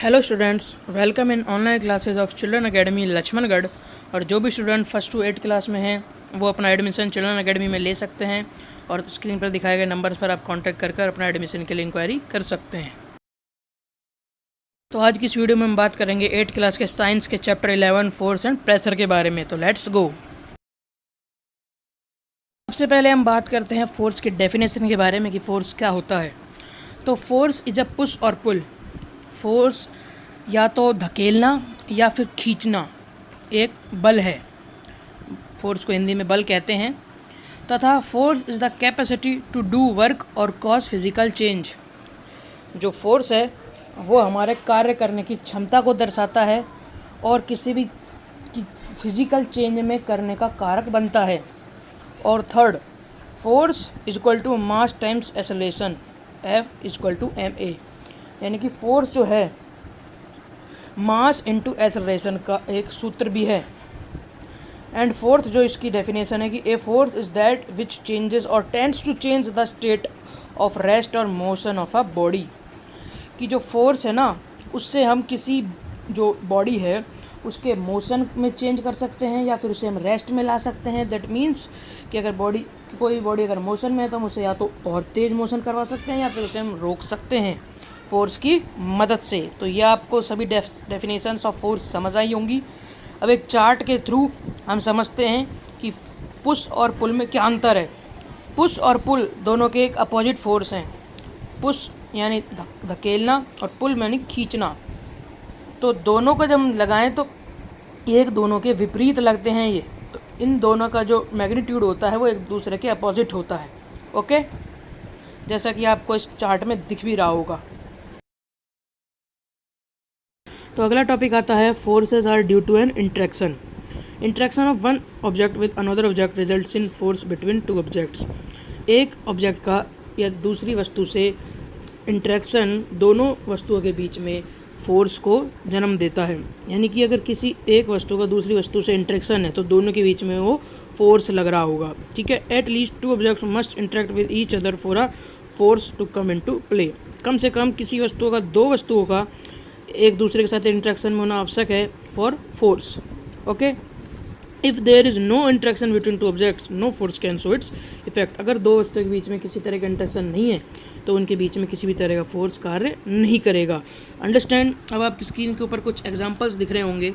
Hello students, welcome in online classes of children academy Laxmangarh. और जो भी स्टूडेंट फर्स्ट टू 8 क्लास में हैं वो अपना एडमिशन चिल्ड्रन एकेडमी में ले सकते हैं और स्क्रीन पर दिखाए गए नंबर पर आप कांटेक्ट कर अपना एडमिशन के लिए इंक्वायरी कर सकते हैं। तो आज की इस वीडियो में हम बात करेंगे 8 क्लास के साइंस के चैप्टर 11 फोर्स एंड प्रेशर के बारे में। तो लेट्स गो। सबसे पहले हम बात करते हैं फोर्स की डेफिनेशन के बारे में कि फोर्स क्या होता है। तो फोर्स इज अ पुश और पुल। फोर्स या तो धकेलना या फिर खींचना एक बल है। फोर्स को हिंदी में बल कहते हैं। तथा force is the capacity to do work और कॉज फिजिकल चेंज। जो फोर्स है वो हमारे कार्य करने की क्षमता को दर्शाता है और किसी भी फिजिकल चेंज में करने का कारक बनता है। और third, force is equal to mass times acceleration, F is equal to ma। यानी कि फोर्स जो है मास इंटू एक्सेलरेशन का एक सूत्र भी है। एंड फोर्थ जो इसकी डेफिनेशन है कि a force is that which changes or tends to change the state of rest or motion of a body. कि जो फोर्स है ना, उससे हम किसी जो बॉडी है उसके मोशन में चेंज कर सकते हैं या फिर उसे हम रेस्ट में ला सकते हैं। दैट मीन्स कि अगर कोई बॉडी अगर मोशन में है तो हम उसे या तो और तेज़ मोशन करवा सकते हैं या फिर उसे हम रोक सकते हैं फोर्स की मदद से। तो ये आपको सभी डेफिनेशंस ऑफ फोर्स समझ आई होंगी। अब एक चार्ट के थ्रू हम समझते हैं कि पुश और पुल में क्या अंतर है। पुश और पुल दोनों के एक अपोजिट फोर्स हैं। पुश यानी धकेलना और पुल यानी खींचना। तो दोनों का जब हम लगाएं तो एक दोनों के विपरीत लगते हैं। ये तो इन दोनों का जो मैग्नीट्यूड होता है वो एक दूसरे के अपोजिट होता है। ओके, जैसा कि आपको इस चार्ट में दिख भी रहा होगा। तो अगला टॉपिक आता है forces are due to an interaction. Interaction of one object with another object results in force between two objects. एक ऑब्जेक्ट का या दूसरी वस्तु से इंट्रैक्शन दोनों वस्तुओं के बीच में फोर्स को जन्म देता है। यानी कि अगर किसी एक वस्तु का दूसरी वस्तु से इंट्रैक्शन है तो दोनों के बीच में वो फोर्स लग रहा होगा। ठीक है। At least two objects must interact with each other for a force to come into play. कम से कम किसी वस्तुओं का दो वस्तुओं का एक दूसरे के साथ इंट्रैक्शन में होना आवश्यक है for force. Okay, if there is no interaction between two objects no force can show its effect. अगर दो वस्तुओं के बीच में किसी तरह का इंट्रैक्शन नहीं है तो उनके बीच में किसी भी तरह का फोर्स कार्य नहीं करेगा। अंडरस्टैंड। अब आपकी स्क्रीन के ऊपर कुछ एग्जांपल्स दिख रहे होंगे।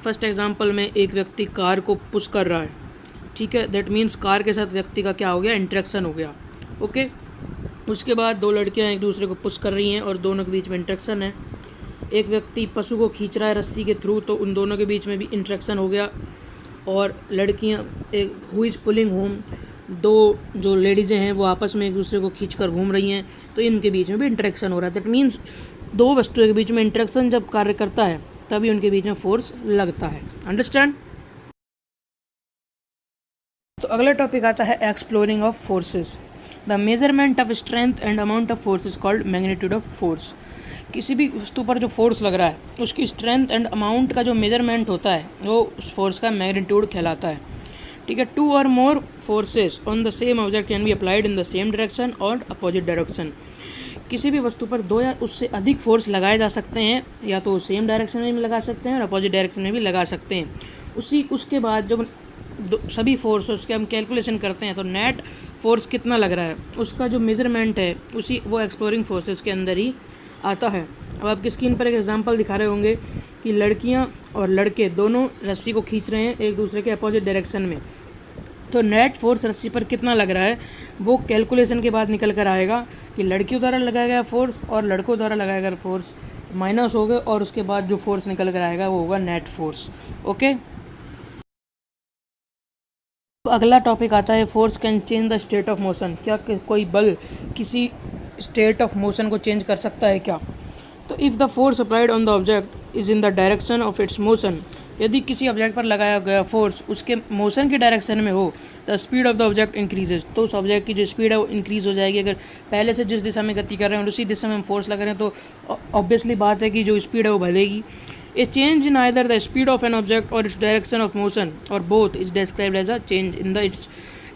फर्स्ट एग्जांपल में एक व्यक्ति कार को पुश कर रहा है। ठीक है, दैट मीन्स कार के साथ व्यक्ति का क्या हो गया, इंट्रैक्शन हो गया। ओके, उसके बाद दो लड़कियां एक दूसरे को पुश कर रही हैं और दोनों के बीच में इंट्रैक्शन है। एक व्यक्ति पशु को खींच रहा है रस्सी के थ्रू, तो उन दोनों के बीच में भी इंट्रैक्शन हो गया। और लड़कियां एक हु इज़ पुलिंग होम, दो जो लेडीज़ें हैं वो आपस में एक दूसरे को खींचकर घूम रही हैं, तो इनके बीच में भी इंटरेक्शन हो रहा है। दैट मीन्स दो वस्तुओं के बीच में इंटरेक्शन जब कार्य करता है तभी उनके बीच में फोर्स लगता है। अंडरस्टैंड। तो अगला टॉपिक आता है exploring of forces. The measurement of strength and amount of force is called magnitude of force. किसी भी वस्तु पर जो फोर्स लग रहा है उसकी स्ट्रेंथ एंड अमाउंट का जो मेजरमेंट होता है वो उस फोर्स का मैग्नीट्यूड कहलाता है। ठीक है। Two or more forces on the same object can be applied in the same direction or opposite direction. किसी भी वस्तु पर दो या उससे अधिक फोर्स लगाए जा सकते हैं, या तो सेम डायरेक्शन में भी लगा सकते हैं और अपोजिट डायरेक्शन में भी लगा सकते हैं। उसके बाद जब सभी फोर्स के हम कैलकुलेशन करते हैं तो नेट फोर्स कितना लग रहा है उसका जो मेजरमेंट है वो एक्सप्लोरिंग फोर्सेस के अंदर ही आता है। अब आपकी स्क्रीन पर एक एग्जांपल दिखा रहे होंगे कि लड़कियां और लड़के दोनों रस्सी को खींच रहे हैं एक दूसरे के अपोजिट डायरेक्शन में। तो नेट फोर्स रस्सी पर कितना लग रहा है वो कैलकुलेशन के बाद निकल कर आएगा कि लड़कियों द्वारा लगाया गया फोर्स और लड़कों द्वारा लगाया गया फोर्स माइनस हो गए और उसके बाद जो फोर्स निकल कर आएगा वो होगा नेट फोर्स। ओके। अगला टॉपिक आता है force can change the state of motion. क्या कोई बल किसी स्टेट ऑफ मोशन को चेंज कर सकता है क्या? तो if the force applied on the object is in the direction of its motion. यदि किसी ऑब्जेक्ट पर लगाया गया फोर्स उसके मोशन की डायरेक्शन में हो the speed of the object increases, तो उस ऑब्जेक्ट की जो स्पीड है वो इंक्रीज़ हो जाएगी। अगर पहले से जिस दिशा में गति कर रहे हैं और उसी दिशा में हम फोर्स लगा रहे हैं तो ऑब्वियसली बात है कि जो स्पीड है वो बढ़ेगी। A change in either the speed of an object और इट्स डायरेक्शन ऑफ मोशन और both is described as a change in the its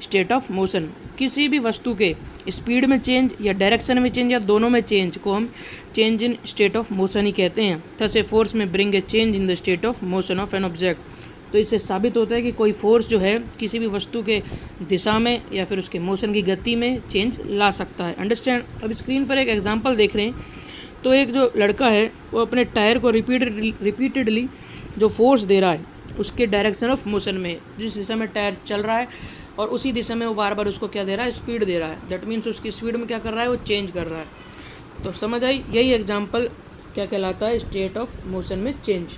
state of motion. किसी भी वस्तु के स्पीड में चेंज या डायरेक्शन में चेंज या दोनों में चेंज को हम change in state of motion ही कहते हैं। Thus a force may bring a change in the state of motion of an object. तो इससे साबित होता है कि कोई फोर्स जो है किसी भी वस्तु के दिशा में या फिर उसके मोशन की गति में चेंज ला सकता है। अंडरस्टैंड। अब स्क्रीन पर एक एग्जांपल देख रहे हैं। तो एक जो लड़का है वो अपने टायर को रिपीटेडली जो फोर्स दे रहा है उसके डायरेक्शन ऑफ मोशन में, जिस दिशा में टायर चल रहा है और उसी दिशा में वो बार बार उसको क्या दे रहा है, स्पीड दे रहा है। दैट मीन्स उसकी स्पीड में क्या कर रहा है, वो चेंज कर रहा है। तो समझ आई, यही एग्जांपल क्या कहलाता है, स्टेट ऑफ मोशन में चेंज।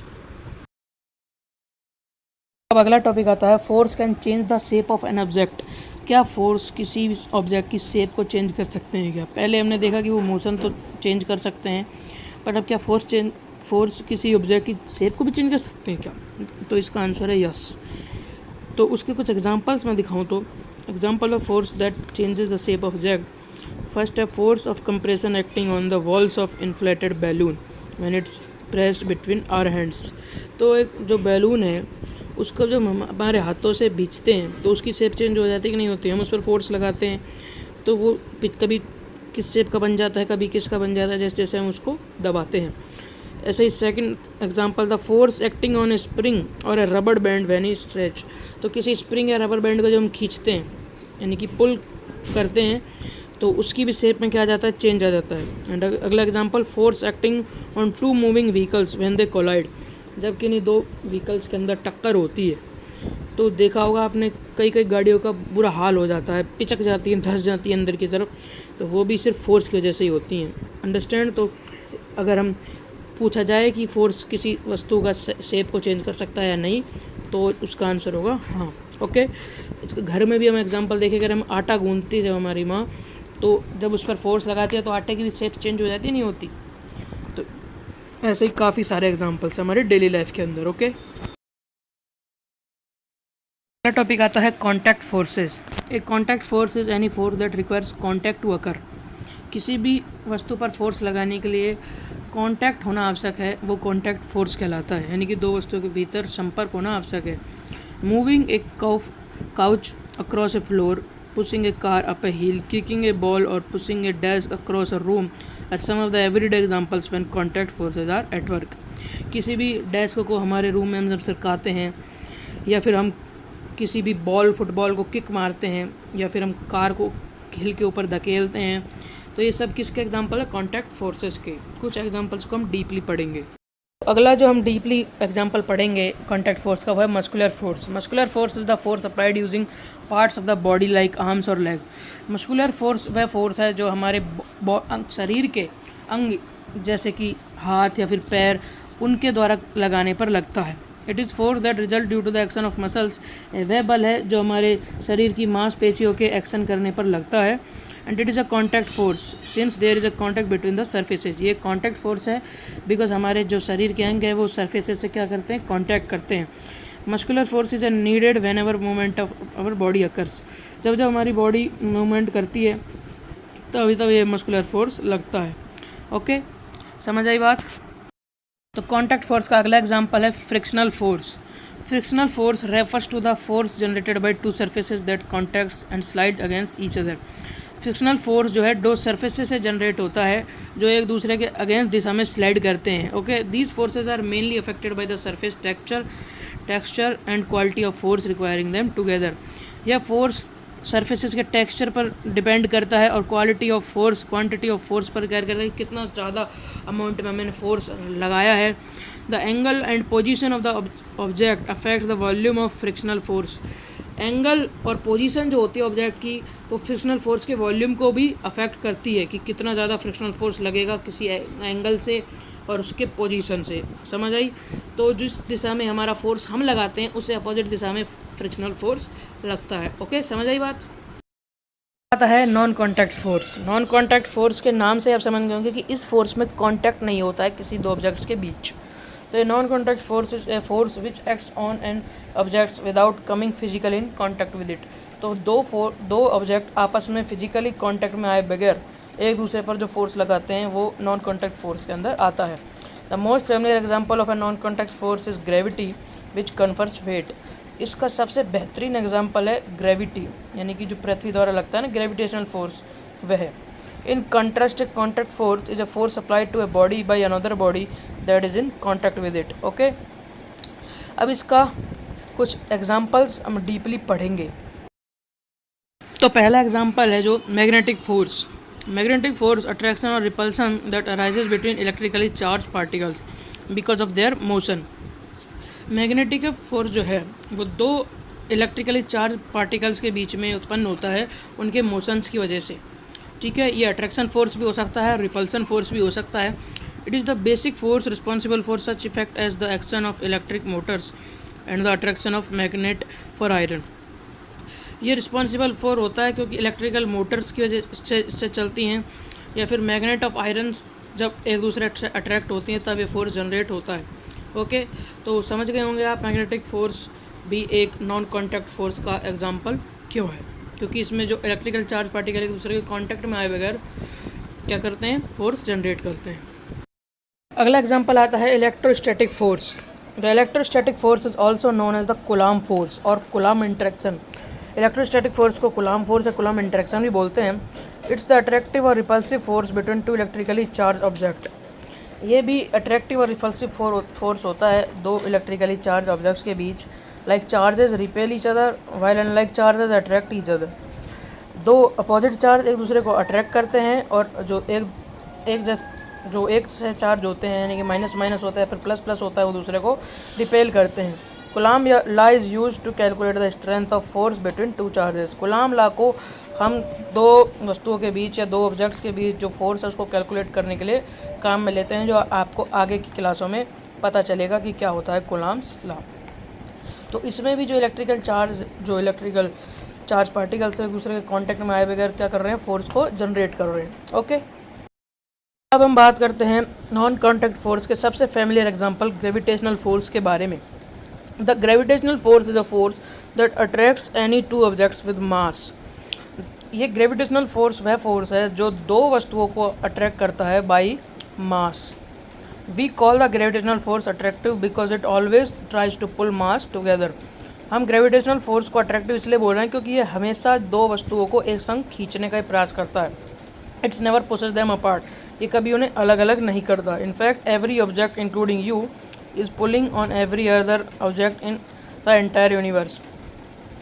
अब अगला टॉपिक आता है force can change the shape of an object. क्या फोर्स किसी ऑब्जेक्ट की शेप को चेंज कर सकते हैं क्या? पहले हमने देखा कि वो मोशन तो चेंज कर सकते हैं, पर अब क्या फोर्स किसी ऑब्जेक्ट की शेप को भी चेंज कर सकते हैं क्या? तो इसका आंसर है यस। तो उसके कुछ एग्जांपल्स मैं दिखाऊं तो example of force that changes the shape of object. First है force of compression acting on the walls of inflated balloon when it's pressed between our hands. तो एक जो बैलून है उसको जब हम हमारे हाथों से खींचते हैं तो उसकी शेप चेंज हो जाती है कि नहीं होती? हम उस पर फोर्स लगाते हैं तो वो कभी किस शेप का बन जाता है, कभी किसका बन जाता है, जैसे जैसे हम उसको दबाते हैं। ऐसे ही second example, the force acting on a spring or a rubber band when we stretch. तो किसी स्प्रिंग या रबर बैंड को जब हम खींचते हैं यानी कि पुल करते हैं तो उसकी भी शेप में क्या आ जाता है, चेंज आ जाता है। एंड अगला example, force acting on two moving vehicles when they collide. जब किन्हीं दो व्हीकल्स के अंदर टक्कर होती है तो देखा होगा आपने कई गाड़ियों का बुरा हाल हो जाता है, पिचक जाती हैं, धंस जाती है अंदर की तरफ, तो वो भी सिर्फ फोर्स की वजह से ही होती हैं। अंडरस्टैंड। तो अगर हम पूछा जाए कि फोर्स किसी वस्तु का शेप को चेंज कर सकता है या नहीं, तो उसका आंसर होगा हाँ। ओके। इसके घर में भी हम एग्जांपल देखें, अगर हम आटा गूंथती है हमारी माँ, तो जब उस पर फोर्स लगाती है तो आटे की भी शेप चेंज हो जाती नहीं होती। तो ऐसे ही काफ़ी सारे एग्जांपल्स हमारे डेली लाइफ के अंदर। ओके। अगला टॉपिक आता है contact forces. A contact force is any force that requires contact to occur. किसी भी वस्तु पर फोर्स लगाने के लिए कॉन्टैक्ट होना आवश्यक है, वो कॉन्टैक्ट फोर्स कहलाता है, यानी कि दो वस्तुओं के भीतर संपर्क होना आवश्यक है। Moving a couch across a floor, pushing a car up a hill, kicking a ball or pushing a desk across a room are some of the everyday examples when contact forces are at work. किसी भी desk को हमारे room में हम जब सरकाते हैं या फिर हम किसी भी फुटबॉल को किक मारते हैं या फिर हम कार को हिल के ऊपर धकेलते हैं, तो ये सब किसके एग्जांपल है, कॉन्टैक्ट फोर्सेस के। कुछ एग्जांपल्स को हम डीपली पढ़ेंगे। अगला जो हम डीपली एग्जांपल पढ़ेंगे कॉन्टैक्ट फोर्स का, वो है muscular force. Muscular force is the force applied using parts of the body like arms और लेग। मस्कुलर फोर्स वह फोर्स है जो हमारे शरीर के अंग जैसे कि हाथ या फिर पैर, उनके द्वारा लगाने पर लगता है। It is force that result due to the action of muscles. वह बल है जो हमारे शरीर की मांसपेशियों के एक्शन करने पर लगता है। And it is a contact force since there is a contact between the surfaces. ये कॉन्टैक्ट फोर्स है बिकॉज हमारे जो शरीर के अंग है वो सर्फेसेज से क्या करते हैं, कॉन्टैक्ट करते हैं। Muscular force is needed whenever movement of our body occurs. जब जब हमारी बॉडी मूवमेंट करती है तब ये मस्कुलर फोर्स लगता है। ओके, समझ आई बात। तो कॉन्टैक्ट फोर्स का अगला एग्जांपल है frictional force. Frictional force refers to the force generated by two surfaces that contacts and slide against each other. Frictional force जो है दो सर्फेसेस से जनरेट होता है जो एक दूसरे के अगेंस्ट दिशा में स्लाइड करते हैं। Okay, these forces are mainly affected by the surface texture and quality of force requiring them together. यह फोर्स सर्फेसेस के टेक्सचर पर डिपेंड करता है और क्वांटिटी ऑफ फोर्स पर क्या करता है, कितना ज़्यादा अमाउंट में मैंने फोर्स लगाया है। The angle and position of the object affect the volume of frictional force. Angle और पोजीशन जो होती है ऑब्जेक्ट की, वो फ्रिक्शनल फोर्स के वॉल्यूम को भी अफेक्ट करती है कि कितना ज़्यादा फ्रिक्शनल फोर्स लगेगा किसी एंगल से और उसके पोजीशन से। समझ आई। तो जिस दिशा में हमारा फोर्स हम लगाते हैं उससे अपोजिट दिशा में फ्रिक्शनल फोर्स लगता है। ओके, समझ आई बात। आता है non contact force. Non contact force के नाम से आप समझ गए होंगे कि इस फोर्स में कॉन्टैक्ट नहीं होता है किसी दो ऑब्जेक्ट्स के बीच। तो ये non contact force is a force which acts on an objects without coming physical in contact with it. तो दो ऑब्जेक्ट आपस में फिजिकली कॉन्टैक्ट में आए बगैर एक दूसरे पर जो फोर्स लगाते हैं वो नॉन कॉन्टैक्ट फोर्स के अंदर आता है। The most familiar example of a non contact force is gravity which confers weight. इसका सबसे बेहतरीन एग्जाम्पल है ग्रेविटी, यानी कि जो पृथ्वी द्वारा लगता है ना ग्रेविटेशनल फोर्स, वह। In contrast contact force is a force applied to a body by another body that is in contact with it. Okay, अब इसका कुछ एग्जाम्पल्स हम डीपली पढ़ेंगे। तो पहला एग्जाम्पल है जो magnetic force. Magnetic force attraction or repulsion that arises between electrically charge particles because of their motion. Magnetic force जो है वो दो इलेक्ट्रिकली चार्ज पार्टिकल्स के बीच में उत्पन्न होता है उनके मोशंस की वजह से। ठीक है, ये अट्रैक्शन फोर्स भी हो सकता है, रिपल्सन फोर्स भी हो सकता है। It is the basic force responsible for such effect as the action of electric motors and the attraction of magnet for iron. ये रिस्पॉन्सिबल फॉर होता है क्योंकि इलेक्ट्रिकल मोटर्स की वजह से चलती हैं, या फिर मैग्नेट ऑफ आयरन्स जब एक दूसरे अट्रैक्ट होती हैं तब ये फोर्स जनरेट होता है। ओके, तो समझ गए होंगे आप मैग्नेटिक फोर्स भी एक नॉन कॉन्टैक्ट फोर्स का एग्जांपल क्यों है, क्योंकि इसमें जो इलेक्ट्रिकल चार्ज पार्टिकल एक दूसरे के कॉन्टैक्ट में आए बगैर क्या करते हैं, फोर्स जनरेट करते हैं। अगला एग्जांपल आता है electrostatic force. The electrostatic force is also known as the Coulomb force और कूलॉम इंटरेक्शन। इलेक्ट्रोस्टैटिक फोर्स को कूलॉम फोर्स या कूलॉम इंटरेक्शन भी बोलते हैं। इट्स द अट्रैक्टिव और repulsive force between two electrically charge object. ये भी अट्रैक्टिव और रिपल्सिव फोर्स होता है दो इलेक्ट्रिकली चार्ज ऑब्जेक्ट्स के बीच। Like charges repel each other while unlike charges attract each other. दो अपोजिट चार्ज एक दूसरे को अट्रैक्ट करते हैं, और जो एक से चार्ज होते हैं यानी कि माइनस माइनस होता है फिर प्लस प्लस होता है, वो दूसरे को रिपेल करते हैं। Coulomb law is use to calculate the strength of force between two charges. Coulomb law को हम दो वस्तुओं के बीच या दो ऑब्जेक्ट्स के बीच जो फोर्स है उसको कैलकुलेट करने के लिए काम में लेते हैं, जो आपको आगे की क्लासों में पता चलेगा कि क्या होता है कूलॉम्स लॉ। तो इसमें भी जो इलेक्ट्रिकल चार्ज पार्टिकल्स एक दूसरे के कांटेक्ट में आए बगैर क्या कर रहे हैं, फोर्स को जनरेट कर रहे हैं। ओके, अब हम बात करते हैं नॉन कॉन्टैक्ट फोर्स के सबसे फैमिलियर एग्जांपल ग्रेविटेशनल फोर्स के बारे में। The gravitational force is a force that attracts any two objects with mass. ये ग्रेविटेशनल फोर्स वह फोर्स है जो दो वस्तुओं को अट्रैक्ट करता है by mass. We call the gravitational force attractive because it always tries to pull mass together. हम ग्रेविटेशनल फोर्स को अट्रैक्टिव इसलिए बोल रहे हैं क्योंकि ये हमेशा दो वस्तुओं को एक संग खींचने का प्रयास करता है। It's never pushes them apart. ये कभी उन्हें अलग अलग नहीं करता। In fact every object including you is pulling on every other object in the entire universe.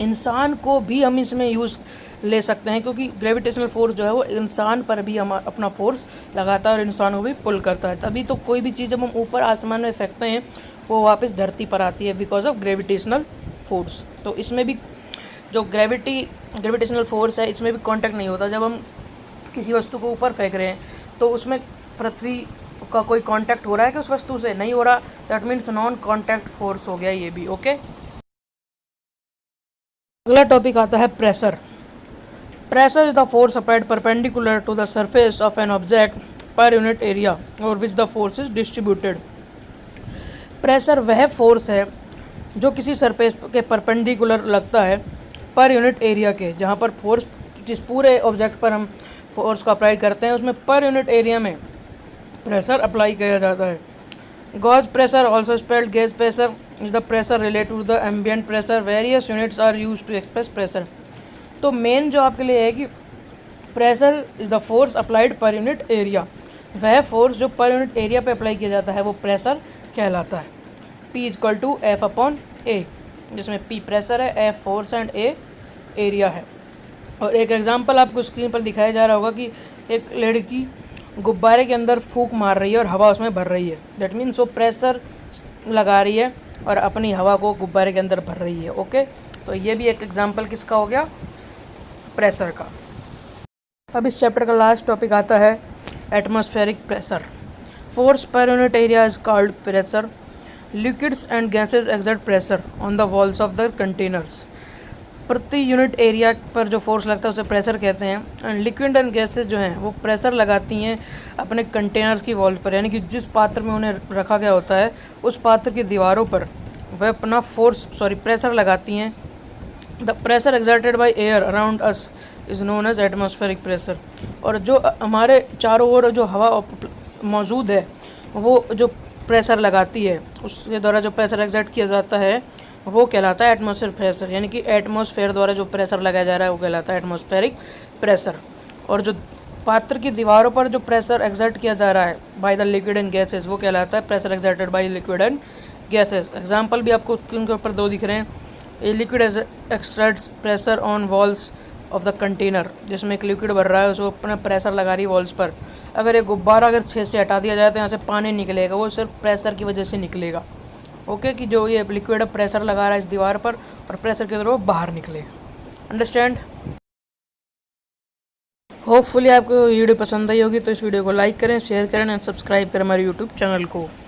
इंसान को भी हम इसमें यूज़ ले सकते हैं क्योंकि ग्रेविटेशनल फोर्स जो है वो इंसान पर भी हम अपना फोर्स लगाता है और इंसान को भी पुल करता है। तभी तो कोई भी चीज़ जब हम ऊपर आसमान में फेंकते हैं वो वापस धरती पर आती है बिकॉज ऑफ ग्रेविटेशनल फोर्स। तो इसमें भी जो ग्रेविटेशनल फोर्स है इसमें भी कांटेक्ट नहीं होता। जब हम किसी वस्तु को ऊपर फेंक रहे हैं तो उसमें पृथ्वी का कोई कांटेक्ट हो रहा है कि उस वस्तु से नहीं हो रहा, that means non contact force हो गया ये भी। ओके, अगला टॉपिक आता है pressure. Pressure is the force applied perpendicular to the surface of an object per unit area over which the force is distributed. Pressure वह फोर्स है जो किसी सरफेस के परपेंडिकुलर लगता है पर यूनिट एरिया के, जहाँ पर फोर्स जिस पूरे ऑब्जेक्ट पर हम फोर्स को अप्लाई करते हैं उसमें पर यूनिट एरिया में प्रेशर अप्लाई किया जाता है। Gauge pressure also spelled gage pressure is the pressure related to the ambient pressure. Various units are use to express pressure. तो मेन जो आपके लिए है कि pressure is the force applied per unit area. वह फोर्स जो per unit area पे apply किया जाता है वो प्रेशर कहलाता है। P is equal to F upon A, जिसमें P प्रेशर है, F force and A area है। और एक एग्जांपल आपको स्क्रीन पर दिखाया जा रहा होगा कि एक लड़की गुब्बारे के अंदर फूंक मार रही है और हवा उसमें भर रही है। दैट मीन्स वो प्रेशर लगा रही है और अपनी हवा को गुब्बारे के अंदर भर रही है। ओके, तो ये भी एक एग्जांपल किसका हो गया, प्रेशर का। अब इस चैप्टर का लास्ट टॉपिक आता है एटमॉस्फेरिक प्रेशर। फोर्स पर unit area is called pressure. Liquids and gases exert pressure on the walls of the containers. प्रति यूनिट एरिया पर जो फोर्स लगता है उसे प्रेशर कहते हैं। एंड लिक्विड एंड गैसेज जो हैं वो प्रेशर लगाती हैं अपने कंटेनर्स की वॉल पर, यानी कि जिस पात्र में उन्हें रखा गया होता है उस पात्र की दीवारों पर वह अपना प्रेशर लगाती हैं। The pressure exerted by air around us is known as atmospheric pressure. और जो हमारे चारों ओर जो हवा मौजूद है वो जो प्रेशर लगाती है उसके द्वारा जो प्रेशर एक्सर्ट किया जाता है वो कहलाता है एटमॉस्फेयर प्रेशर, यानी कि एटमॉस्फेयर द्वारा जो प्रेशर लगाया जा रहा है वो कहलाता है एटमॉस्फेरिक प्रेशर। और जो पात्र की दीवारों पर जो प्रेशर एक्सर्ट किया जा रहा है by the liquid and gases वो कहलाता है pressure exerted by liquid and gases. Example भी आपको स्क्रीन के ऊपर 2 दिख रहे हैं। A liquid exerts pressure on walls of the container, जिसमें एक लिक्विड भर रहा है उसको अपना प्रेशर लगा रही है वॉल्स पर। अगर एक गुब्बारा अगर छेद से हटा दिया जाए तो यहाँ से पानी निकलेगा, वो सिर्फ प्रेशर की वजह से निकलेगा। ओके, कि जो ये लिक्विड प्रेशर लगा रहा है इस दीवार पर और प्रेशर के थ्रू बाहर निकलेगा। अंडरस्टैंड? होपफुली आपको वीडियो पसंद आई होगी, तो इस वीडियो को लाइक करें, शेयर करें एंड सब्सक्राइब करें हमारे यूट्यूब चैनल को।